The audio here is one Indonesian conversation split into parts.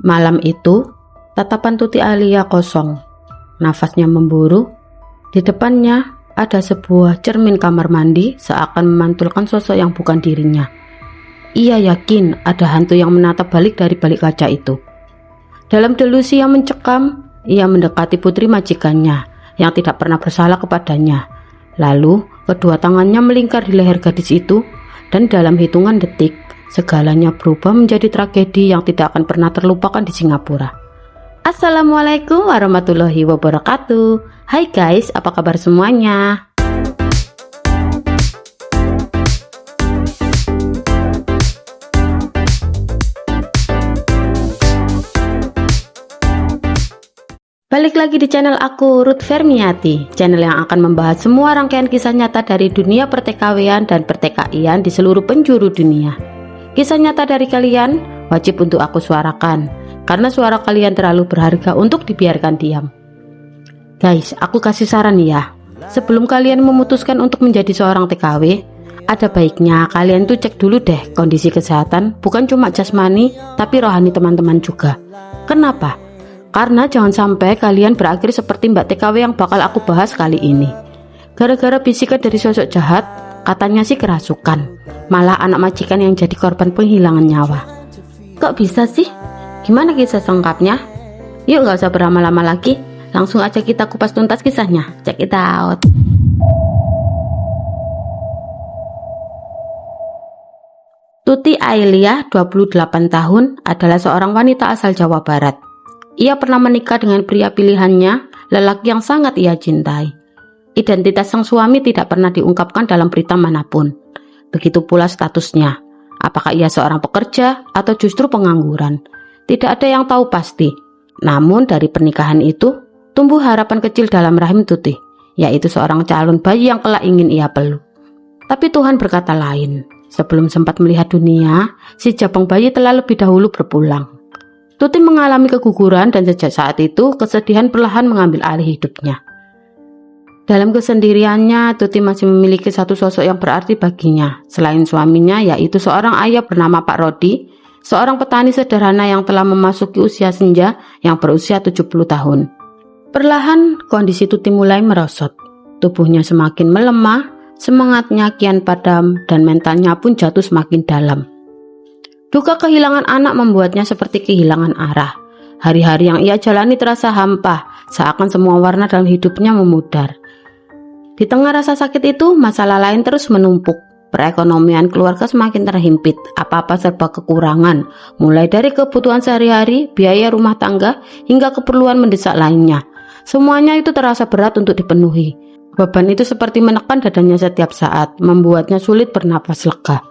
Malam itu, tatapan Tuti Alia kosong. Nafasnya memburu. Di depannya ada sebuah cermin kamar mandi seakan memantulkan sosok yang bukan dirinya. Ia yakin ada hantu yang menatap balik dari balik kaca itu. Dalam delusi yang mencekam, ia mendekati putri majikannya yang tidak pernah bersalah kepadanya. Lalu, kedua tangannya melingkar di leher gadis itu dan dalam hitungan detik, segalanya berubah menjadi tragedi yang tidak akan pernah terlupakan di Singapura. Assalamualaikum warahmatullahi wabarakatuh. Hai guys, apa kabar semuanya? Balik lagi di channel aku, Ruth Fermiati, channel yang akan membahas semua rangkaian kisah nyata dari dunia perTKW-an dan perTKI-an di seluruh penjuru dunia. Kisah nyata dari kalian wajib untuk aku suarakan, karena suara kalian terlalu berharga untuk dibiarkan diam. Guys, aku kasih saran ya, sebelum kalian memutuskan untuk menjadi seorang TKW, ada baiknya kalian tuh cek dulu deh kondisi kesehatan, bukan cuma jasmani, tapi rohani teman-teman juga. Kenapa? Karena jangan sampai kalian berakhir seperti Mbak TKW yang bakal aku bahas kali ini. Gara-gara bisikan dari sosok jahat, katanya sih kerasukan, malah anak majikan yang jadi korban penghilangan nyawa. Kok bisa sih? Gimana kisah selengkapnya? Yuk gak usah berlama-lama lagi, langsung aja kita kupas tuntas kisahnya. Check it out. Tuti Alia, 28 tahun, adalah seorang wanita asal Jawa Barat. Ia pernah menikah dengan pria pilihannya, lelaki yang sangat ia cintai. Identitas sang suami tidak pernah diungkapkan dalam berita manapun. Begitu pula statusnya. Apakah ia seorang pekerja atau justru pengangguran? Tidak ada yang tahu pasti. Namun dari pernikahan itu, tumbuh harapan kecil dalam rahim Tuti, yaitu seorang calon bayi yang kelak ingin ia peluk. Tapi Tuhan berkata lain. Sebelum sempat melihat dunia, si jabang bayi telah lebih dahulu berpulang. Tuti mengalami keguguran dan sejak saat itu kesedihan perlahan mengambil alih hidupnya. Dalam kesendiriannya, Tuti masih memiliki satu sosok yang berarti baginya, selain suaminya, yaitu seorang ayah bernama Pak Rodi, seorang petani sederhana yang telah memasuki usia senja yang berusia 70 tahun. Perlahan, kondisi Tuti mulai merosot. Tubuhnya semakin melemah, semangatnya kian padam, dan mentalnya pun jatuh semakin dalam. Duka kehilangan anak membuatnya seperti kehilangan arah. Hari-hari yang ia jalani terasa hampa, seakan semua warna dalam hidupnya memudar. Di tengah rasa sakit itu, masalah lain terus menumpuk. Perekonomian keluarga semakin terhimpit, apa-apa serba kekurangan, mulai dari kebutuhan sehari-hari, biaya rumah tangga, hingga keperluan mendesak lainnya. Semuanya itu terasa berat untuk dipenuhi. Beban itu seperti menekan dadanya setiap saat, membuatnya sulit bernapas lega.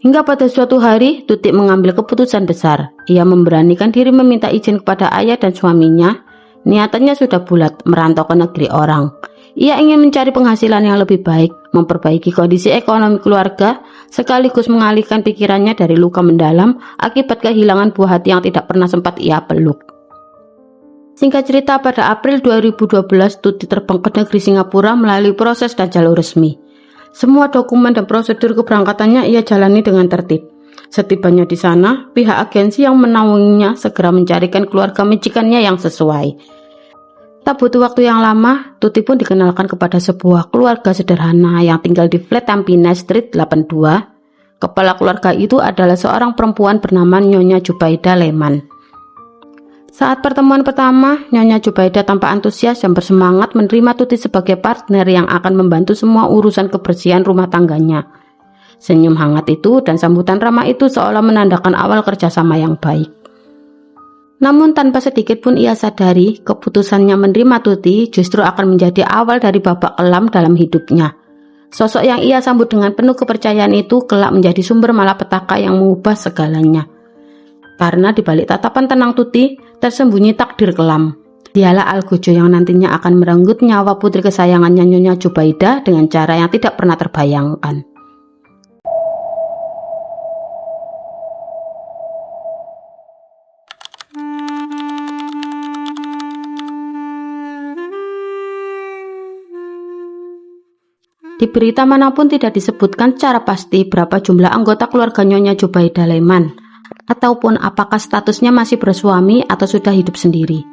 Hingga pada suatu hari, Tuti mengambil keputusan besar. Ia memberanikan diri meminta izin kepada ayah dan suaminya. Niatannya sudah bulat, merantau ke negeri orang. Ia ingin mencari penghasilan yang lebih baik, memperbaiki kondisi ekonomi keluarga, sekaligus mengalihkan pikirannya dari luka mendalam akibat kehilangan buah hati yang tidak pernah sempat ia peluk. Singkat cerita, pada April 2012, Tuti terbang ke negeri Singapura melalui proses dan jalur resmi. Semua dokumen dan prosedur keberangkatannya ia jalani dengan tertib. Setibanya di sana, pihak agensi yang menaunginya segera mencarikan keluarga majikannya yang sesuai. Tak butuh waktu yang lama, Tuti pun dikenalkan kepada sebuah keluarga sederhana yang tinggal di flat Tampines Street 82. Kepala keluarga itu adalah seorang perempuan bernama Nyonya Jubaida Leman. Saat pertemuan pertama, Nyonya Jubaida tampak antusias dan bersemangat menerima Tuti sebagai partner yang akan membantu semua urusan kebersihan rumah tangganya. Senyum hangat itu dan sambutan ramah itu seolah menandakan awal kerjasama yang baik. Namun tanpa sedikit pun ia sadari, keputusannya menerima Tuti justru akan menjadi awal dari babak kelam dalam hidupnya. Sosok yang ia sambut dengan penuh kepercayaan itu kelak menjadi sumber malapetaka yang mengubah segalanya. Karena di balik tatapan tenang Tuti, tersembunyi takdir kelam. Dialah Algojo yang nantinya akan merenggut nyawa putri kesayangannya Nyonya Jubaida dengan cara yang tidak pernah terbayangkan. Di berita manapun tidak disebutkan secara pasti berapa jumlah anggota keluarga Nyonya Jubaida Leman. ataupun apakah statusnya masih bersuami atau sudah hidup sendiri.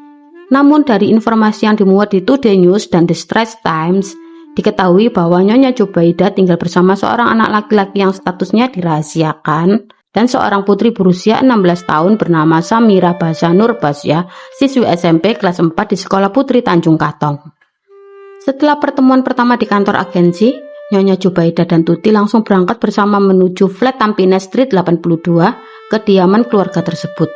Namun dari informasi yang dimuat di Today News dan The Straits Times, diketahui bahwa Nyonya Jubaidah tinggal bersama seorang anak laki-laki yang statusnya dirahasiakan dan seorang putri berusia 16 tahun bernama Samira Basha Nur Basya, siswi SMP kelas 4 di Sekolah Putri Tanjung Katong. Setelah pertemuan pertama di kantor agensi, Nyonya Jubaidah dan Tuti langsung berangkat bersama menuju flat Tampines Street 82, kediaman keluarga tersebut.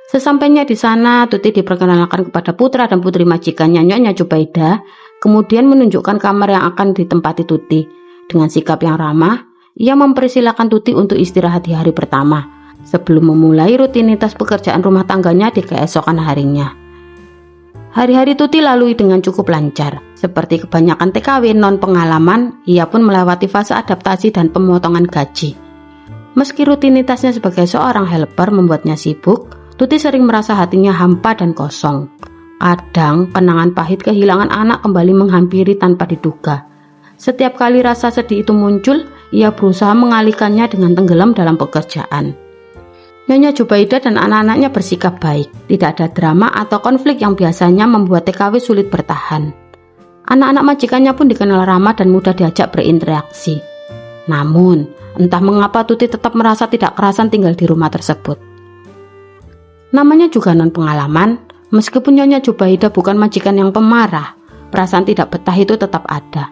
Sesampainya di sana, Tuti diperkenalkan kepada putra dan putri majikannya Nyonya Jubaidah, kemudian menunjukkan kamar yang akan ditempati Tuti. Dengan sikap yang ramah, ia mempersilahkan Tuti untuk istirahat di hari pertama, sebelum memulai rutinitas pekerjaan rumah tangganya di keesokan harinya. Hari-hari Tuti lalui dengan cukup lancar. Seperti kebanyakan TKW non-pengalaman, ia pun melewati fase adaptasi dan pemotongan gaji. Meski rutinitasnya sebagai seorang helper membuatnya sibuk, Tuti sering merasa hatinya hampa dan kosong. Kadang, kenangan pahit kehilangan anak kembali menghampiri tanpa diduga. Setiap kali rasa sedih itu muncul, ia berusaha mengalihkannya dengan tenggelam dalam pekerjaan. Nyonya Jubaidah dan anak-anaknya bersikap baik. Tidak ada drama atau konflik yang biasanya membuat TKW sulit bertahan. Anak-anak majikannya pun dikenal ramah dan mudah diajak berinteraksi. Namun, entah mengapa Tuti tetap merasa tidak kerasan tinggal di rumah tersebut. Namanya juga non-pengalaman, meskipun Nyonya Jubaidah bukan majikan yang pemarah, perasaan tidak betah itu tetap ada.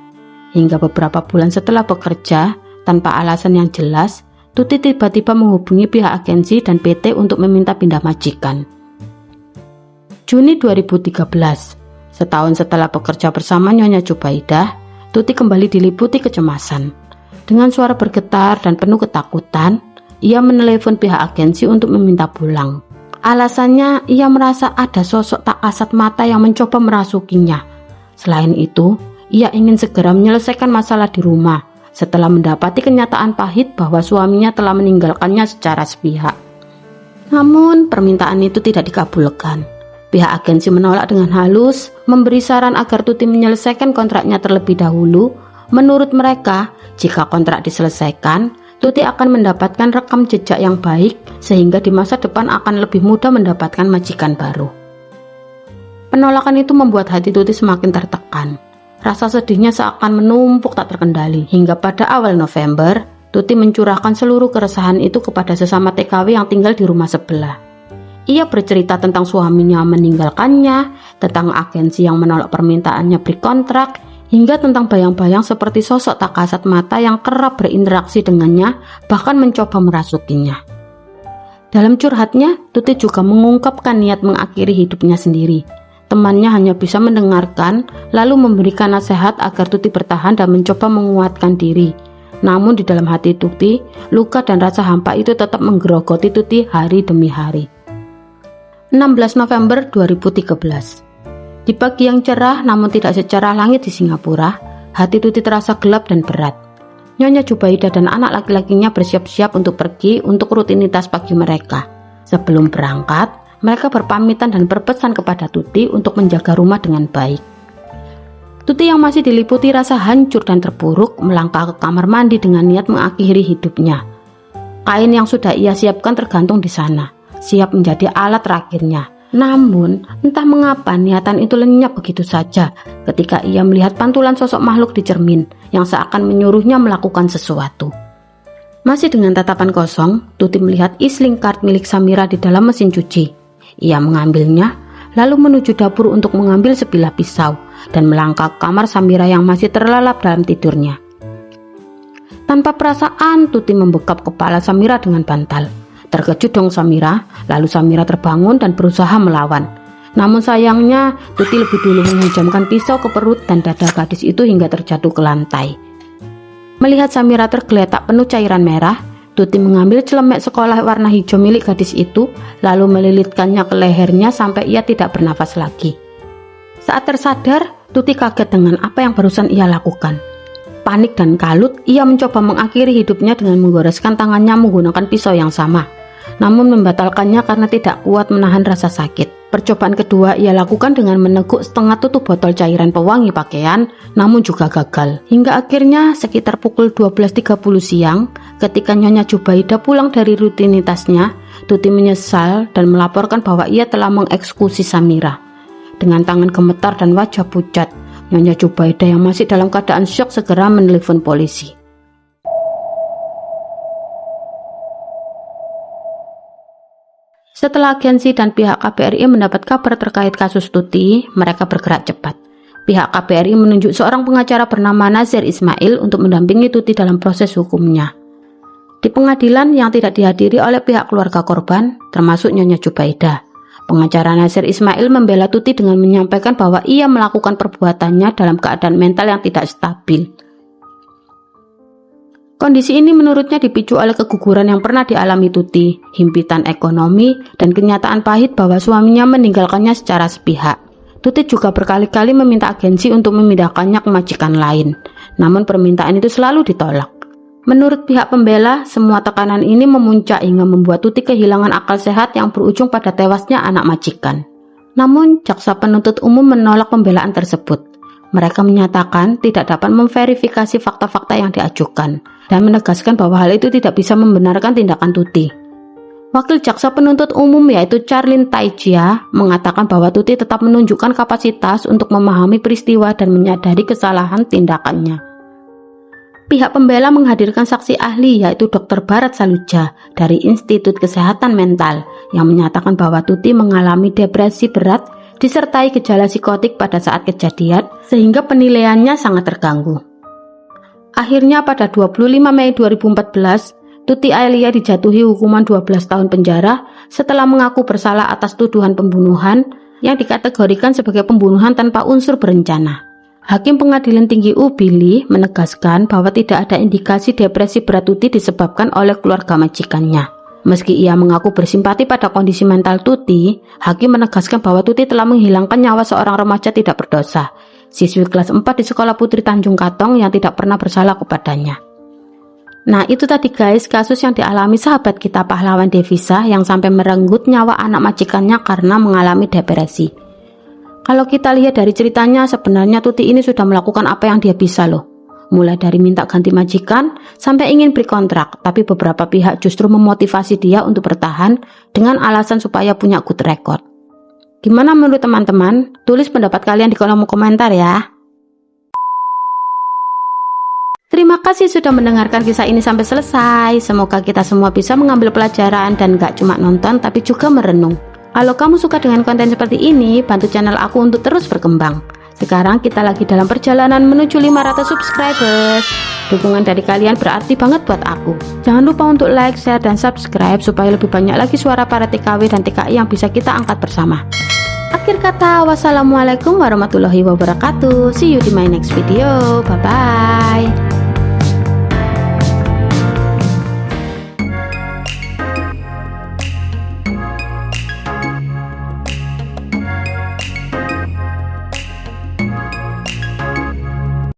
Hingga beberapa bulan setelah bekerja, tanpa alasan yang jelas, Tuti tiba-tiba menghubungi pihak agensi dan PT untuk meminta pindah majikan. Juni 2013, setahun setelah bekerja bersama Nyonya Jubaidah, Tuti kembali diliputi kecemasan. Dengan suara bergetar dan penuh ketakutan, ia menelepon pihak agensi untuk meminta pulang. Alasannya, ia merasa ada sosok tak kasat mata yang mencoba merasukinya. Selain itu, ia ingin segera menyelesaikan masalah di rumah setelah mendapati kenyataan pahit bahwa suaminya telah meninggalkannya secara sepihak. Namun, permintaan itu tidak dikabulkan. Pihak agensi menolak dengan halus, memberi saran agar Tuti menyelesaikan kontraknya terlebih dahulu. Menurut mereka, jika kontrak diselesaikan, Tuti akan mendapatkan rekam jejak yang baik sehingga di masa depan akan lebih mudah mendapatkan majikan baru. Penolakan itu membuat hati Tuti semakin tertekan. Rasa sedihnya seakan menumpuk tak terkendali, hingga pada awal November, Tuti mencurahkan seluruh keresahan itu kepada sesama TKW yang tinggal di rumah sebelah. Ia bercerita tentang suaminya meninggalkannya, tentang agensi yang menolak permintaannya beri kontrak, hingga tentang bayang-bayang seperti sosok tak kasat mata yang kerap berinteraksi dengannya, bahkan mencoba merasukinya. Dalam curhatnya, Tuti juga mengungkapkan niat mengakhiri hidupnya sendiri. Temannya hanya bisa mendengarkan, lalu memberikan nasihat agar Tuti bertahan dan mencoba menguatkan diri. Namun di dalam hati Tuti, luka dan rasa hampa itu tetap menggerogoti Tuti hari demi hari. 16 November 2013. Di pagi yang cerah namun tidak secerah langit di Singapura, hati Tuti terasa gelap dan berat. Nyonya Jubaidah dan anak laki-lakinya bersiap-siap untuk pergi untuk rutinitas pagi mereka. Sebelum berangkat, mereka berpamitan dan berpesan kepada Tuti untuk menjaga rumah dengan baik. Tuti yang masih diliputi rasa hancur dan terpuruk melangkah ke kamar mandi dengan niat mengakhiri hidupnya. Kain yang sudah ia siapkan tergantung di sana, siap menjadi alat terakhirnya. Namun, entah mengapa niatan itu lenyap begitu saja ketika ia melihat pantulan sosok makhluk di cermin yang seakan menyuruhnya melakukan sesuatu. Masih dengan tatapan kosong, Tuti melihat isling card milik Samira di dalam mesin cuci. Ia mengambilnya, lalu menuju dapur untuk mengambil sebilah pisau dan melangkah ke kamar Samira yang masih terlelap dalam tidurnya. Tanpa perasaan, Tuti membekap kepala Samira dengan bantal. Terkejut dong Samira, lalu Samira terbangun dan berusaha melawan. Namun sayangnya, Tuti lebih dulu menghujamkan pisau ke perut dan dada gadis itu hingga terjatuh ke lantai. Melihat Samira tergeletak penuh cairan merah, Tuti mengambil celemek sekolah warna hijau milik gadis itu, lalu melilitkannya ke lehernya sampai ia tidak bernafas lagi. Saat tersadar, Tuti kaget dengan apa yang barusan ia lakukan. Panik dan kalut, ia mencoba mengakhiri hidupnya dengan menggoreskan tangannya menggunakan pisau yang sama. Namun membatalkannya karena tidak kuat menahan rasa sakit. Percobaan kedua ia lakukan dengan meneguk setengah tutup botol cairan pewangi pakaian, namun juga gagal. Hingga akhirnya sekitar pukul 12.30 siang, ketika Nyonya Jubaidah pulang dari rutinitasnya, Tuti menyesal dan melaporkan bahwa ia telah mengeksekusi Samira. Dengan tangan gemetar dan wajah pucat, Nyonya Jubaidah yang masih dalam keadaan syok segera menelepon polisi. Setelah agensi dan pihak KBRI mendapat kabar terkait kasus Tuti, mereka bergerak cepat. Pihak KBRI menunjuk seorang pengacara bernama Nazir Ismail untuk mendampingi Tuti dalam proses hukumnya. Di pengadilan yang tidak dihadiri oleh pihak keluarga korban, termasuk Nyonya Jubaidah, pengacara Nazir Ismail membela Tuti dengan menyampaikan bahwa ia melakukan perbuatannya dalam keadaan mental yang tidak stabil. Kondisi ini menurutnya dipicu oleh keguguran yang pernah dialami Tuti, himpitan ekonomi, dan kenyataan pahit bahwa suaminya meninggalkannya secara sepihak. Tuti juga berkali-kali meminta agensi untuk memindahkannya ke majikan lain, namun permintaan itu selalu ditolak. Menurut pihak pembela, semua tekanan ini memuncak hingga membuat Tuti kehilangan akal sehat yang berujung pada tewasnya anak majikan. Namun, jaksa penuntut umum menolak pembelaan tersebut. Mereka menyatakan tidak dapat memverifikasi fakta-fakta yang diajukan dan menegaskan bahwa hal itu tidak bisa membenarkan tindakan Tuti. Wakil jaksa penuntut umum yaitu Charlene Taijia mengatakan bahwa Tuti tetap menunjukkan kapasitas untuk memahami peristiwa dan menyadari kesalahan tindakannya. Pihak pembela menghadirkan saksi ahli yaitu Dr. Bharat Saluja dari Institut Kesehatan Mental yang menyatakan bahwa Tuti mengalami depresi berat disertai gejala psikotik pada saat kejadian sehingga penilaiannya sangat terganggu. Akhirnya pada 25 Mei 2014, Tuti Ailia dijatuhi hukuman 12 tahun penjara setelah mengaku bersalah atas tuduhan pembunuhan yang dikategorikan sebagai pembunuhan tanpa unsur berencana. Hakim Pengadilan Tinggi U Billy menegaskan bahwa tidak ada indikasi depresi berat Tuti disebabkan oleh keluarga majikannya. Meski ia mengaku bersimpati pada kondisi mental Tuti, hakim menegaskan bahwa Tuti telah menghilangkan nyawa seorang remaja tidak berdosa, siswi kelas 4 di Sekolah Putri Tanjung Katong yang tidak pernah bersalah kepadanya. Nah, itu tadi guys kasus yang dialami sahabat kita pahlawan Devisa yang sampai merenggut nyawa anak majikannya karena mengalami depresi. Kalau kita lihat dari ceritanya, sebenarnya Tuti ini sudah melakukan apa yang dia bisa loh. Mulai dari minta ganti majikan, sampai ingin beri kontrak, tapi beberapa pihak justru memotivasi dia untuk bertahan dengan alasan supaya punya good record. Gimana menurut teman-teman? Tulis pendapat kalian di kolom komentar ya. Terima kasih sudah mendengarkan kisah ini sampai selesai. Semoga kita semua bisa mengambil pelajaran dan gak cuma nonton tapi juga merenung. Kalau kamu suka dengan konten seperti ini, bantu channel aku untuk terus berkembang. Sekarang kita lagi dalam perjalanan menuju 500 subscribers. Dukungan dari kalian berarti banget buat aku. Jangan lupa untuk like, share, dan subscribe supaya lebih banyak lagi suara para TKW dan TKI yang bisa kita angkat bersama. Akhir kata, wassalamualaikum warahmatullahi wabarakatuh. See you di my next video. Bye-bye.